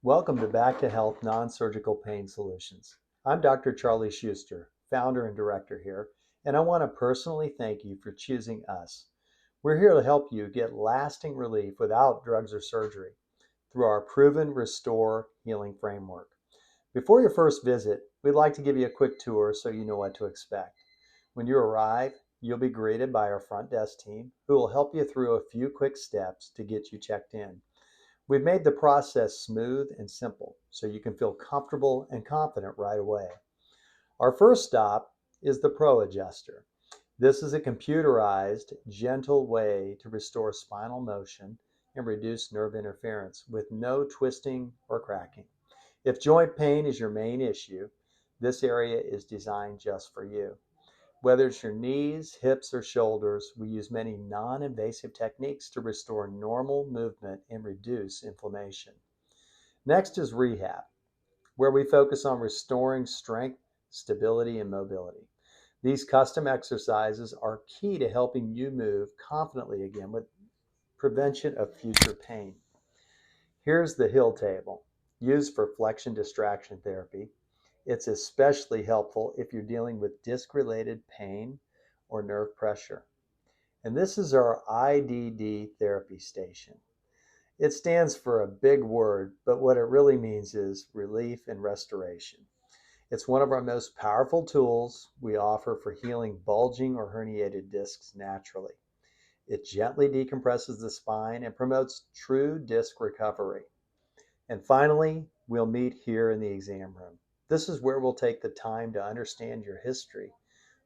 Welcome to Back to Health Non-Surgical Pain Solutions. I'm Dr. Charlie Schuster, founder and director here, and I want to personally thank you for choosing us. We're here to help you get lasting relief without drugs or surgery through our proven Restore Healing Framework. Before your first visit, we'd like to give you a quick tour so you know what to expect. When you arrive, you'll be greeted by our front desk team who will help you through a few quick steps to get you checked in. We've made the process smooth and simple so you can feel comfortable and confident right away. Our first stop is the Pro Adjuster. This is a computerized, gentle way to restore spinal motion and reduce nerve interference with no twisting or cracking. If joint pain is your main issue, this area is designed just for you. Whether it's your knees, hips, or shoulders, we use many non-invasive techniques to restore normal movement and reduce inflammation. Next is rehab, where we focus on restoring strength, stability, and mobility. These custom exercises are key to helping you move confidently again with prevention of future pain. Here's the Hill table, used for flexion distraction therapy. It's especially helpful if you're dealing with disc-related pain or nerve pressure. And this is our IDD therapy station. It stands for a big word, but what it really means is relief and restoration. It's one of our most powerful tools we offer for healing bulging or herniated discs naturally. It gently decompresses the spine and promotes true disc recovery. And finally, we'll meet here in the exam room. This is where we'll take the time to understand your history,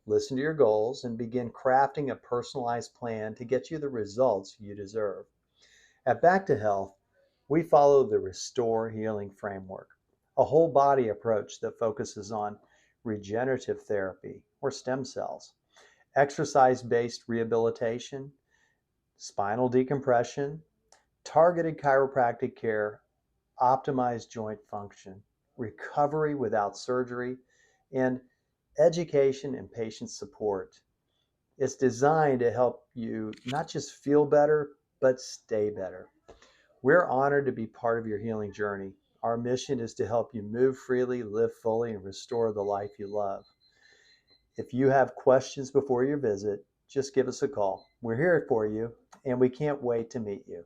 listen to your goals, and begin crafting a personalized plan to get you the results you deserve. At Back to Health, we follow the Restore Healing Framework, a whole body approach that focuses on regenerative therapy or stem cells, exercise based rehabilitation, spinal decompression, targeted chiropractic care, optimized joint function, recovery without surgery, and education and patient support. It's designed to help you not just feel better, but stay better. We're honored to be part of your healing journey. Our mission is to help you move freely, live fully, and restore the life you love. If you have questions before your visit, just give us a call. We're here for you, and we can't wait to meet you.